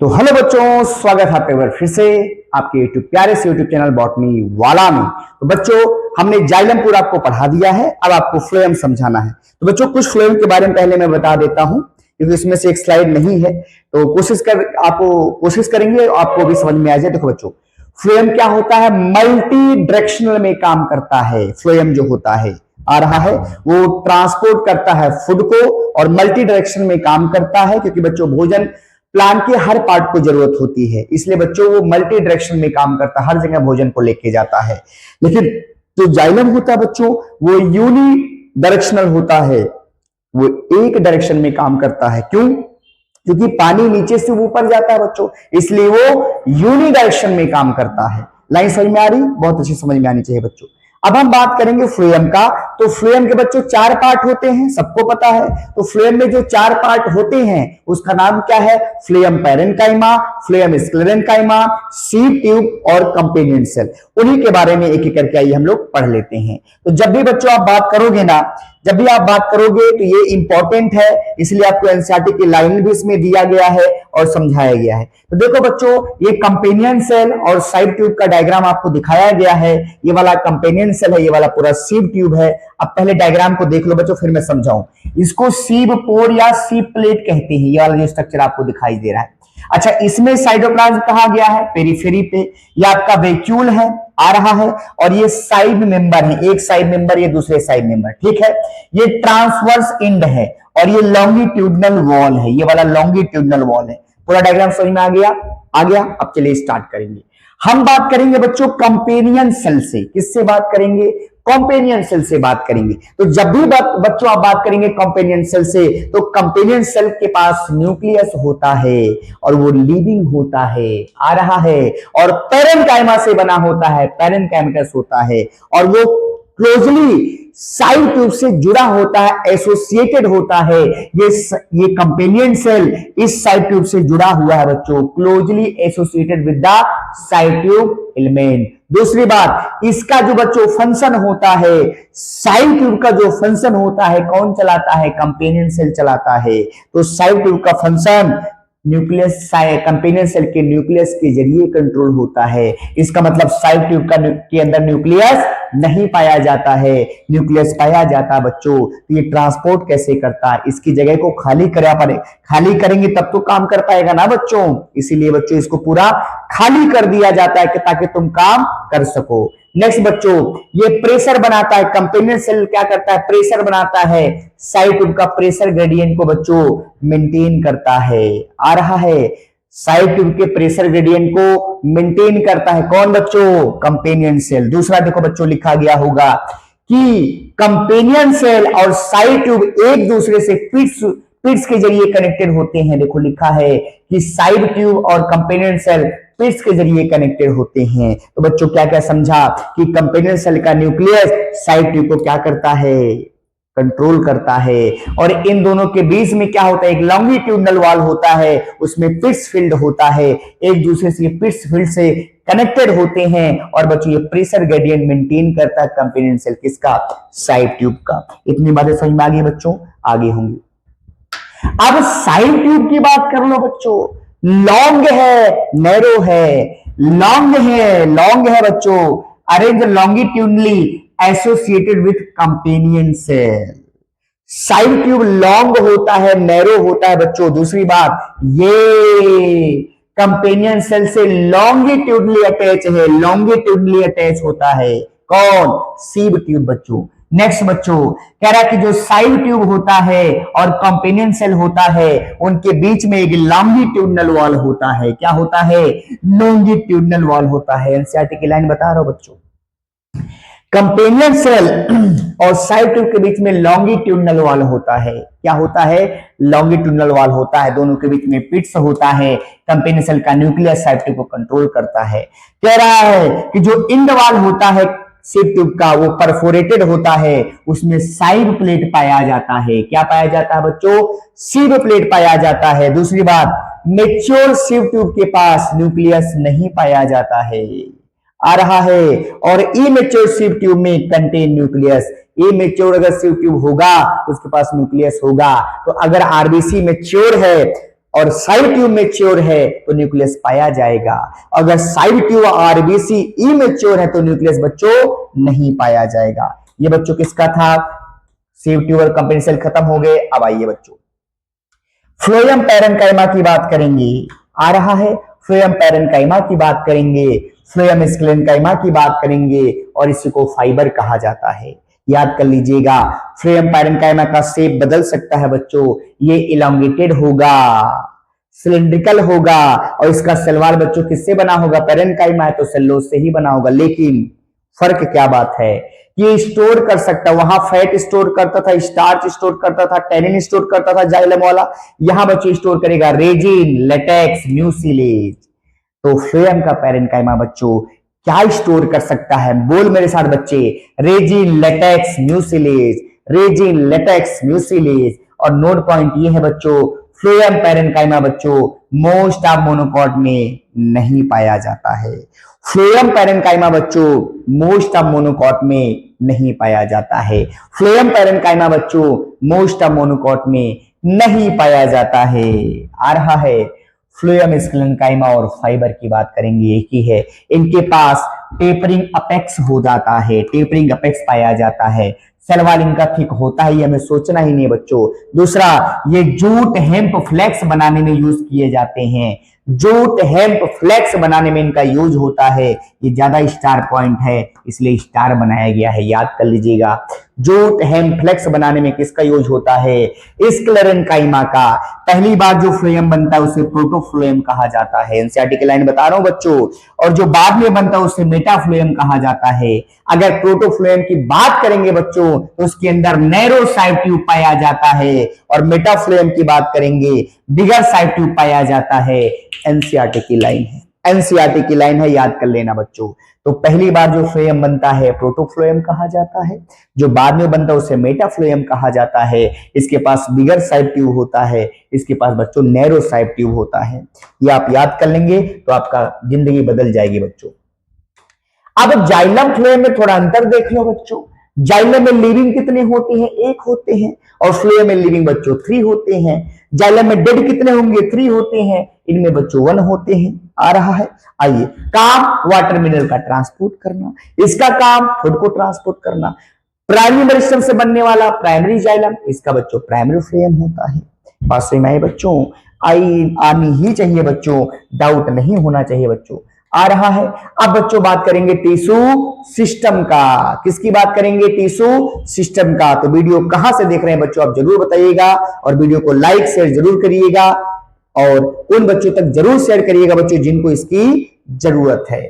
तो हेलो बच्चों, स्वागत है आपका एक बार फिर से आपके यूट्यूब प्यारे से यूट्यूब चैनल बॉटनी वाला में। तो बच्चों, हमने जाइलम पूरा आपको पढ़ा दिया है, अब आपको फ्लोएम समझाना है। तो बच्चों, कुछ फ्लोएम के बारे में पहले मैं बता देता हूं, क्योंकि इसमें से एक स्लाइड नहीं है, तो कोशिश करेंगे आपको भी समझ में आ जाए। देखो बच्चों, फ्लोएम क्या होता है? मल्टी डायरेक्शनल में काम करता है। फ्लोएम जो होता है आ रहा है वो ट्रांसपोर्ट करता है फूड को और मल्टी डायरेक्शन में काम करता है, क्योंकि बच्चों भोजन प्लांट के हर पार्ट को जरूरत होती है, इसलिए बच्चों वो मल्टी डायरेक्शन में काम करता है, हर जगह भोजन को लेके जाता है। लेकिन जो जाइलम होता है बच्चों, वो यूनि डायरेक्शनल होता है, वो एक डायरेक्शन में काम करता है। क्यों? क्योंकि पानी नीचे से ऊपर जाता है बच्चों, इसलिए वो यूनि डायरेक्शन में काम करता है। लाइन समझ में आ रही? बहुत अच्छी समझ में आनी चाहिए बच्चों। अब हम बात करेंगे फ्लोएम का। तो फ्लोएम के बच्चों 4 पार्ट होते हैं, सबको पता है। तो फ्लोएम में जो 4 पार्ट होते हैं उसका नाम क्या है? Phloem parenchyma, phloem sclerenchyma, seed tube और कंपेनियन सेल। उन्हीं के बारे में एक एक करके आइए हम लोग पढ़ लेते हैं। तो जब भी बच्चों आप बात करोगे ना, जब भी आप बात करोगे तो ये इंपॉर्टेंट है, इसलिए आपको एनसीईआरटी की लाइन भी इसमें दिया गया है और समझाया गया है। तो देखो बच्चों, ये कंपेनियन सेल और साइड ट्यूब का डायग्राम आपको दिखाया गया है। ये वाला कंपेनियन सेल है, ये वाला पूरा सीड ट्यूब है। अब पहले डायग्राम को देख लो बच्चों, फिर मैं समझाऊं। इसको सीब पोर या सीब प्लेट कहते हैं, ये वाला जो स्ट्रक्चर आपको दिखाई दे रहा है। अच्छा, इसमें साइटोप्लाज्म कहा गया है पेरिफेरी पे, ये आपका वैक्यूल है आ रहा है, और ये साइड मेंबर है, एक साइड मेंबर, ये दूसरे साइड मेंबर, ठीक है। ये ट्रांसवर्स एंड है और ये लॉन्गिट्यूडनल वॉल है, ये वाला लॉन्गिट्यूडनल वॉल है। पूरा डायग्राम समझ में आ गया? आ गया। अब चलिए स्टार्ट करेंगे। हम बात करेंगे बच्चों कंपेनियन सेल से। किससे बात करेंगे? कंपेनियन सेल से बात करेंगे। तो जब भी बच्चों आप बात करेंगे कंपेनियन सेल से, तो कंपेनियन सेल के पास न्यूक्लियस होता है और वो लिविंग होता है आ रहा है, और पैरेन्काइमा से बना होता है, पैरेन्काइमेटस होता है, और वो क्लोजली साइड ट्यूब से जुड़ा होता है, एसोसिएटेड होता है। ये कंपेनियन सेल इस साइड ट्यूब से जुड़ा हुआ है बच्चों, closely associated with the side tube element. दूसरी बात, इसका जो बच्चों फंक्शन होता है, साइड ट्यूब का जो फंक्शन होता है, कौन चलाता है? कंपेनियन सेल चलाता है। तो साइड ट्यूब का फंक्शन न्यूक्लियस, कंपेनियन सेल के न्यूक्लियस के जरिए कंट्रोल होता है। इसका मतलब साइड ट्यूब के अंदर न्यूक्लियस नहीं पाया जाता है, न्यूक्लियस पाया जाता है बच्चों। तो ये ट्रांसपोर्ट कैसे करता है? इसकी जगह को खाली करेंगे तब तो काम कर पाएगा ना बच्चों, इसीलिए बच्चों इसको पूरा खाली कर दिया जाता है ताकि तुम काम कर सको। नेक्स्ट बच्चों, ये प्रेशर बनाता है। कंपेनियन सेल क्या करता है? प्रेशर बनाता है, साइड ट्यूब का प्रेशर ग्रेडियंट को बच्चों मेंटेन करता है आ रहा है। साइड ट्यूब के प्रेशर ग्रेडियंट को मेंटेन करता है कौन बच्चों? Companion cell. दूसरा देखो बच्चों, लिखा गया होगा कि कंपेनियन सेल और साइड ट्यूब एक दूसरे से पिट्स के जरिए कनेक्टेड होते हैं। देखो लिखा है कि साइड ट्यूब और कंपेनियन सेल पिट्स के जरिए कनेक्टेड होते हैं। तो बच्चों क्या क्या समझा कि कंपेनियन सेल का न्यूक्लियस साइड ट्यूब को क्या करता है? कंट्रोल करता है। और इन दोनों के बीच में क्या होता है? एक लॉन्गिट्यूडनल वॉल होता है, उसमें पिट्स फील्ड होता है, एक दूसरे से पिट्स फील्ड से कनेक्टेड होते हैं। और बच्चों ये प्रेशर ग्रेडियंट मेंटेन करता है कंपेनियन सेल किसका? साइड ट्यूब का। इतनी बातें समझ में आ गई बच्चों? आगे होंगी। अब साइड ट्यूब की बात कर लो बच्चों। लॉन्ग है, नैरो है, लॉन्ग है बच्चों, arrange longitudinally associated with companion cell. Side tube long होता है, नैरो होता है बच्चों। दूसरी बात, ये कंपेनियन सेल से लॉन्गिट्यूडनली अटैच होता है। कौन? सीब ट्यूब बच्चों। नेक्स्ट बच्चों, कह रहा है कि जो साइड ट्यूब होता है और कंपेनियन सेल होता है, उनके बीच में एक लॉन्गिट्यूडनल वॉल होता है। क्या होता है? लॉन्गिट्यूडनल वॉल होता है। एनसीईआरटी की लाइन बता रहा हूं बच्चों। कंपेनियन सेल और साइड ट्यूब के बीच में लॉन्गिट्यूडनल वॉल होता है। क्या होता है? लॉन्गिट्यूडनल वॉल होता है, दोनों के बीच में पिट्स होता है। कंपेनियन सेल का न्यूक्लियस साइड ट्यूब को कंट्रोल करता है। कह रहा है कि जो इंड वॉल होता है सीब ट्यूब का, वो परफोरेटेड होता है, उसमें साइड प्लेट पाया जाता है। क्या पाया जाता है बच्चों? सीब प्लेट पाया जाता है। दूसरी बात, मेच्योर सीब ट्यूब के पास न्यूक्लियस नहीं पाया जाता है आ रहा है। और इमेच्योर सीब ट्यूब में कंटेन न्यूक्लियस। इमेच्योर अगर सीब ट्यूब होगा तो उसके पास न्यूक्लियस होगा। तो अगर आरबीसी मेच्योर है और साइड ट्यूब मैच्योर है तो न्यूक्लियस पाया जाएगा। अगर साइड ट्यूब आरबीसी इमैच्योर है तो न्यूक्लियस बच्चों नहीं पाया जाएगा। ये बच्चों किसका था? सीव ट्यूब और कंपेनी सेल खत्म हो गए। अब आइए बच्चों फ्लोएम पैरेन्काइमा की बात करेंगे। आ रहा है, फ्लोएम पैरेन्काइमा की बात करेंगे, फ्लोएम स्क्लेरेन्काइमा की बात करेंगे और इसी को फाइबर कहा जाता है। याद कर लीजिएगा, फ्लोएम पैरेन्काइमा का शेप बदल सकता है बच्चों, ये इलांगेटेड होगा, सिलिंड्रिकल होगा और इसका सेलवाल बच्चों किससे बना होगा? पैरेन्काइमा है तो सेल्यूलोज से ही बना होगा। लेकिन फर्क क्या बात है? ये स्टोर कर सकता है, वहां फैट स्टोर करता था, स्टार्च स्टोर करता था, टेनिन स्टोर करता था जाइलम वाला, यहां बच्चों स्टोर करेगा रेजिन, लेटेक्स, म्यूसिलेज। तो फ्लोएम का पैरेन्काइमा बच्चों क्या स्टोर कर सकता है? बोल मेरे साथ बच्चे, resin, latex, mucilage, resin, latex, mucilage. और नोट पॉइंट ये है बच्चों, फ्लोएम पैरेन्काइमा बच्चों मोस्ट ऑफ मोनोकॉट में नहीं पाया जाता है। फ्लोएम पैरेन्काइमा बच्चों मोस्ट ऑफ मोनोकॉट में नहीं पाया जाता है। फ्लोएम पैरेन्काइमा बच्चों मोस्ट ऑफ मोनोकॉट में नहीं पाया जाता है। आ रहा है, फ्लोएम स्क्लेरेन्काइमा और फाइबर की बात करेंगे, एक ही है। इनके पास टेपरिंग अपेक्स हो जाता है, टेपरिंग अपेक्स पाया जाता है। सेलवाल इनका थिक होता है, ये हमें सोचना ही नहीं बच्चों। दूसरा, ये जूट हेम्प फ्लेक्स बनाने में यूज किए जाते हैं, जूट हेम्प फ्लेक्स बनाने में इनका यूज होता है। ये ज्यादा स्टार पॉइंट है इसलिए स्टार बनाया गया है, याद कर लीजिएगा। जूट हेम्प फ्लेक्स बनाने में किसका यूज होता है? स्क्लेरेन्काइमा का। पहली बार जो फ्लोएम बनता है उसे प्रोटोफ्लोएम कहा जाता है, एनसीईआरटी की लाइन बता रहा हूं बच्चों। और जो बाद में बनता है उसे मेटाफ्लोएम कहा जाता है। अगर प्रोटोफ्लोएम की बात करेंगे बच्चों तो उसके अंदर नैरो साइड ट्यूब पाया जाता है, और मेटाफ्लोएम की बात करेंगे बिगर साइड ट्यूब पाया जाता है। एनसीईआरटी की लाइन है, एनसीईआरटी की लाइन है, याद कर लेना बच्चों। तो पहली बार जो फ्लोएम बनता है प्रोटोफ्लोएम कहा जाता है, जो बाद में बनता है उसे मेटाफ्लोएम कहा जाता है। इसके पास बिगर साइड ट्यूब होता है, इसके पास बच्चों नैरो साइड ट्यूब होता है। ये आप याद कर लेंगे तो आपका जिंदगी बदल जाएगी बच्चों। अब जाइलम फ्लोएम में थोड़ा अंतर देख लो बच्चों। जाइलम में लिविंग कितने होते हैं? 1 होते हैं, और फ्लोएम में लिविंग बच्चों 3 होते हैं। जाइलम में डेड कितने होंगे? 3 होते हैं, इनमें बच्चों 1 होते हैं। आ रहा है, आइए। काम वाटर मिनरल का ट्रांसपोर्ट करना, इसका काम फूड को ट्रांसपोर्ट करना। प्राइमरी मेरिस्टम से बनने वाला प्राइमरी जाइलम, इसका बच्चों प्राइमरी फ्लोएम होता है। पास में आए बच्चों, आई आनी ही चाहिए बच्चों, डाउट नहीं होना चाहिए बच्चों। आ रहा है, अब बच्चों बात करेंगे टिश्यू सिस्टम का। किसकी बात करेंगे? टिश्यू सिस्टम का। तो वीडियो कहां से देख रहे हैं बच्चों आप जरूर बताइएगा, और वीडियो को लाइक शेयर जरूर करिएगा, और उन बच्चों तक जरूर शेयर करिएगा बच्चों जिनको इसकी जरूरत है।